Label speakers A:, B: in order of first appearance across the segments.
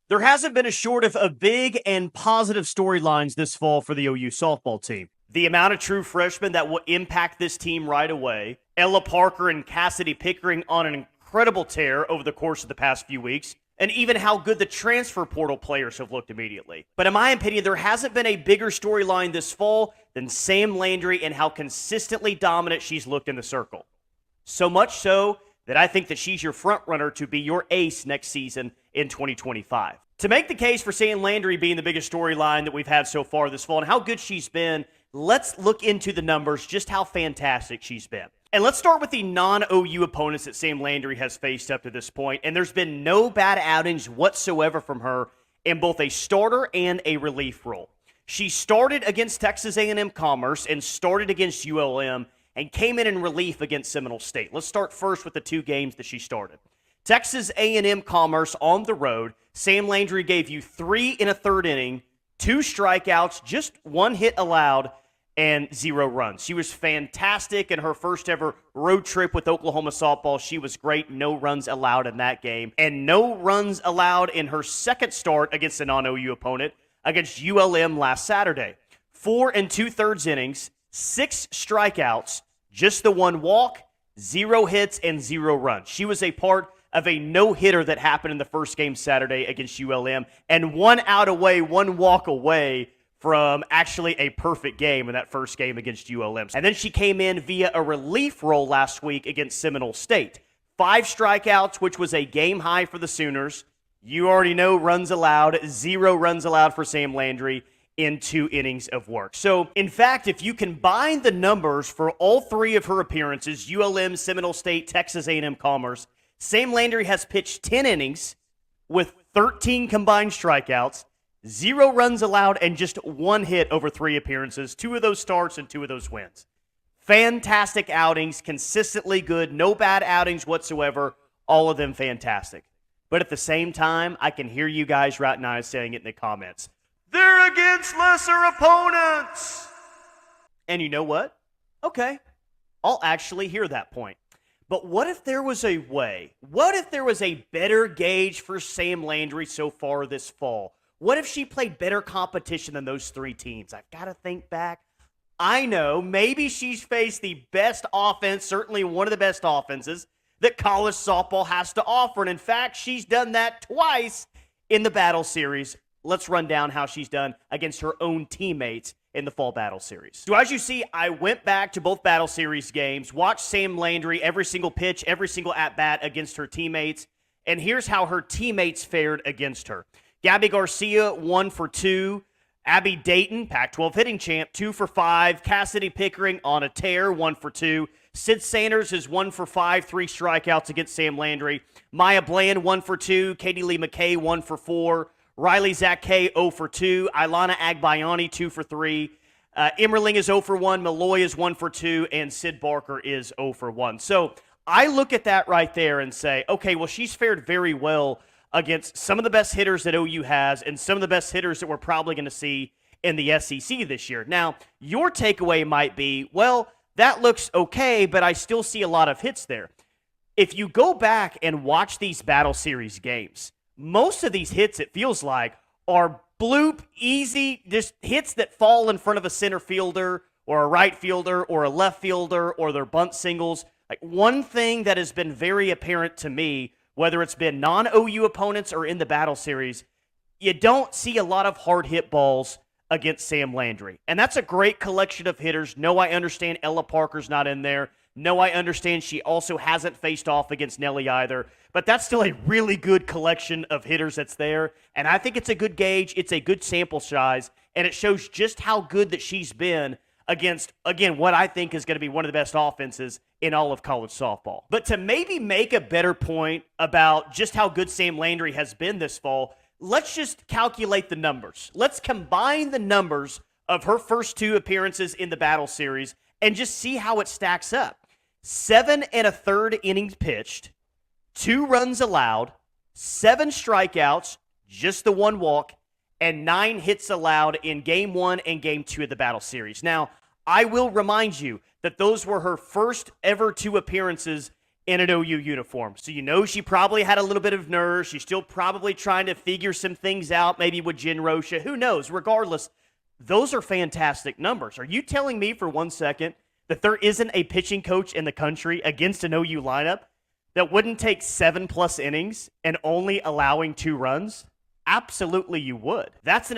A: There hasn't been a shortage of big and positive storylines this fall for the OU softball team. The amount of true freshmen that will impact this team right away, Ella Parker and Cassidy Pickering on an incredible tear over the course of the past few weeks, and even how good the transfer portal players have looked immediately. But in my opinion, there hasn't been a bigger storyline this fall than Sam Landry and how consistently dominant she's looked in the circle. So much so that I think that she's your front runner to be your ace next season in 2025. To make the case for Sam Landry being the biggest storyline that we've had so far this fall and how good she's been, let's look into the numbers, just how fantastic she's been. And let's start with the non-OU opponents that Sam Landry has faced up to this point, and there's been no bad outings whatsoever from her in both a starter and a relief role. She started against Texas A&M Commerce and started against ULM and came in relief against Seminole State. Let's start first with the two games that she started. Texas A&M Commerce on the road, Sam Landry gave you 3 in a third inning, 2 strikeouts, just 1 hit allowed, and 0 runs. She was fantastic in her first ever road trip with Oklahoma softball. She was great. No runs allowed in that game. And no runs allowed in her second start against a non-OU opponent against ULM last Saturday. 4 2/3 innings, 6 strikeouts, just the 1 walk, 0 hits, and 0 runs. She was a part of a no-hitter that happened in the first game Saturday against ULM, and 1 out away, 1 walk away from actually a perfect game in that first game against ULM. And then she came in via a relief role last week against Seminole State. 5 strikeouts, which was a game high for the Sooners. You already know runs allowed, 0 runs allowed for Sam Landry in 2 innings of work. So, in fact, if you combine the numbers for all 3 of her appearances, ULM, Seminole State, Texas A&M Commerce, Sam Landry has pitched 10 innings with 13 combined strikeouts, 0 runs allowed, and just 1 hit over 3 appearances, 2 of those starts and 2 of those wins. Fantastic outings, consistently good, no bad outings whatsoever, all of them fantastic. But at the same time, I can hear you guys right now saying it in the comments. They're against lesser opponents! And you know what? Okay, I'll actually hear that point. But what if there was a way? What if there was a better gauge for Sam Landry so far this fall? What if she played better competition than those 3 teams? I've got to think back. I know, maybe she's faced the best offense, certainly one of the best offenses that college softball has to offer. And in fact, she's done that twice in the Battle Series. Let's run down how she's done against her own teammates in the Fall Battle Series. So as you see, I went back to both Battle Series games, watched Sam Landry every single pitch, every single at-bat against her teammates, and here's how her teammates fared against her. Gabby Garcia, 1 for 2. Abby Dayton, Pac-12 hitting champ, 2 for 5. Cassidy Pickering on a tear, 1 for 2. Sid Sanders is 1 for 5, 3 strikeouts against Sam Landry. Maya Bland, 1 for 2. Katie Lee McKay, 1 for 4. Riley Zake, 0 for 2. Ilana Agbayani, 2 for 3. Emmerling is 0 for 1. Malloy is 1 for 2. And Sid Barker is 0 for 1. So I look at that right there and say, okay, well, she's fared very well against some of the best hitters that OU has and some of the best hitters that we're probably going to see in the SEC this year. Now, your takeaway might be, well, that looks okay, but I still see a lot of hits there. If you go back and watch these Battle Series games, most of these hits, it feels like, are bloop, easy, just hits that fall in front of a center fielder or a right fielder or a left fielder or their bunt singles. Like, one thing that has been very apparent to me, whether it's been non-OU opponents or in the Battle Series, you don't see a lot of hard hit balls against Sam Landry. And that's a great collection of hitters. No, I understand Ella Parker's not in there. No, I understand she also hasn't faced off against Nelly either. But that's still a really good collection of hitters that's there. And I think it's a good gauge. It's a good sample size. And it shows just how good that she's been against, again, what I think is going to be one of the best offenses in all of college softball. But to maybe make a better point about just how good Sam Landry has been this fall, let's just calculate the numbers. Let's combine the numbers of her first 2 appearances in the Battle Series and just see how it stacks up. 7 1/3 innings pitched, 2 runs allowed, 7 strikeouts, just the 1 walk, and 9 hits allowed in Game 1 and Game 2 of the Battle Series. Now, I will remind you that those were her first ever 2 appearances in an OU uniform. So you know she probably had a little bit of nerves. She's still probably trying to figure some things out, maybe with Jen Rocha. Who knows? Regardless, those are fantastic numbers. Are you telling me for 1 second that there isn't a pitching coach in the country against an OU lineup that wouldn't take 7+ innings and only allowing 2 runs? Absolutely you would. That's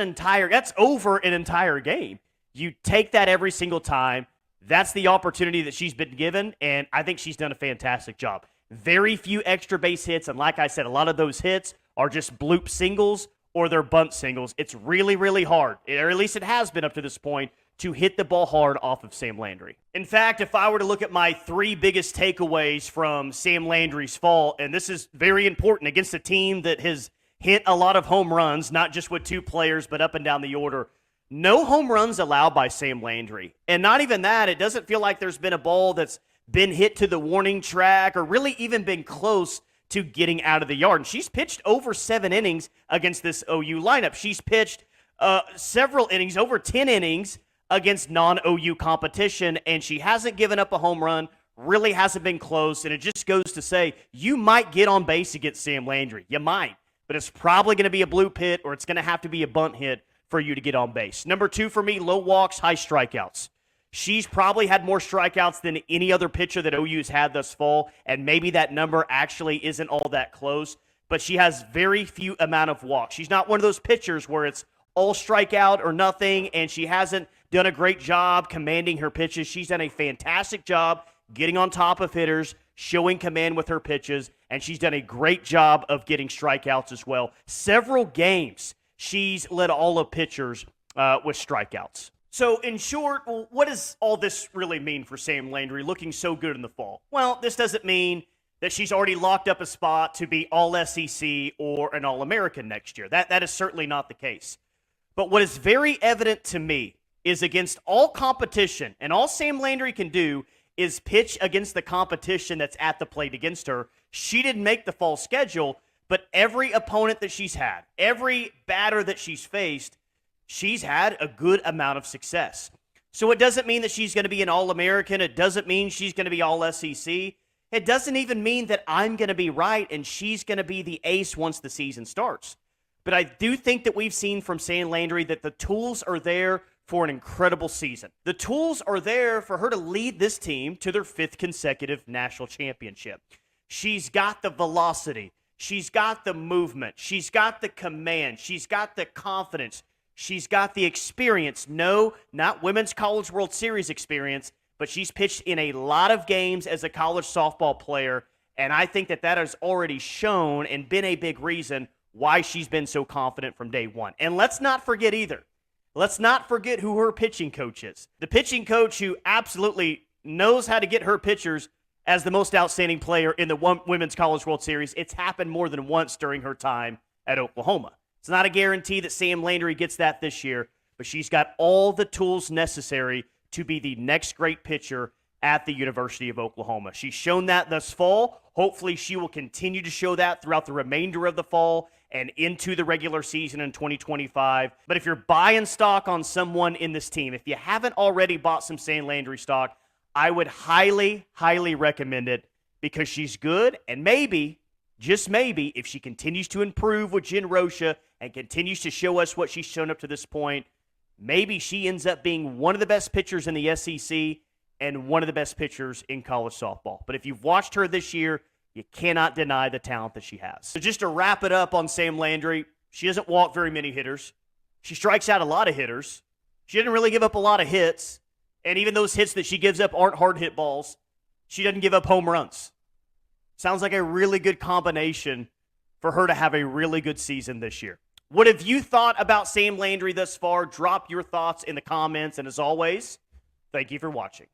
A: over an entire game. You take that every single time. That's the opportunity that she's been given, and I think she's done a fantastic job. Very few extra base hits, and like I said, a lot of those hits are just bloop singles or they're bunt singles. It's really, really hard, or at least it has been up to this point, to hit the ball hard off of Sam Landry. In fact, if I were to look at my 3 biggest takeaways from Sam Landry's fall, and this is very important against a team that has hit a lot of home runs, not just with 2 players, but up and down the order. No home runs allowed by Sam Landry. And not even that, it doesn't feel like there's been a ball that's been hit to the warning track or really even been close to getting out of the yard. And she's pitched over 7 innings against this OU lineup. She's pitched several innings, over 10 innings against non-OU competition, and she hasn't given up a home run, really hasn't been close, and it just goes to say you might get on base against Sam Landry. You might, but it's probably going to be a bloop hit or it's going to have to be a bunt hit for you to get on base. Number 2 for me, low walks, high strikeouts. She's probably had more strikeouts than any other pitcher that OU's had thus fall, and maybe that number actually isn't all that close, but she has very few amount of walks. She's not one of those pitchers where it's all strikeout or nothing, and she hasn't done a great job commanding her pitches. She's done a fantastic job getting on top of hitters, showing command with her pitches, and she's done a great job of getting strikeouts as well. Several games she's led all of pitchers with strikeouts. So in short, what does all this really mean for Sam Landry looking so good in the fall? Well, this doesn't mean that she's already locked up a spot to be All-SEC or an All-American next year. That is certainly not the case. But what is very evident to me is against all competition, and all Sam Landry can do is pitch against the competition that's at the plate against her. She didn't make the fall schedule, but every opponent that she's had, every batter that she's faced, she's had a good amount of success. So it doesn't mean that she's going to be an All-American. It doesn't mean she's going to be All-SEC. It doesn't even mean that I'm going to be right and she's going to be the ace once the season starts. But I do think that we've seen from Sam Landry that the tools are there for an incredible season. The tools are there for her to lead this team to their 5th consecutive national championship. She's got the velocity. She's got the movement. She's got the command. She's got the confidence. She's got the experience. No, not Women's College World Series experience, but she's pitched in a lot of games as a college softball player, and I think that has already shown and been a big reason why she's been so confident from day one. And let's not forget either. Let's not forget who her pitching coach is. The pitching coach who absolutely knows how to get her pitchers as the most outstanding player in the Women's College World Series. It's happened more than once during her time at Oklahoma. It's not a guarantee that Sam Landry gets that this year, but she's got all the tools necessary to be the next great pitcher at the University of Oklahoma. She's shown that thus fall. Hopefully she will continue to show that throughout the remainder of the fall and into the regular season in 2025. But if you're buying stock on someone in this team, if you haven't already bought some Sam Landry stock, I would highly, highly recommend it because she's good, and maybe, just maybe, if she continues to improve with Jen Rocha and continues to show us what she's shown up to this point, maybe she ends up being one of the best pitchers in the SEC and one of the best pitchers in college softball. But if you've watched her this year, you cannot deny the talent that she has. So just to wrap it up on Sam Landry, she doesn't walk very many hitters. She strikes out a lot of hitters. She didn't really give up a lot of hits. And even those hits that she gives up aren't hard hit balls. She doesn't give up home runs. Sounds like a really good combination for her to have a really good season this year. What have you thought about Sam Landry thus far? Drop your thoughts in the comments. And as always, thank you for watching.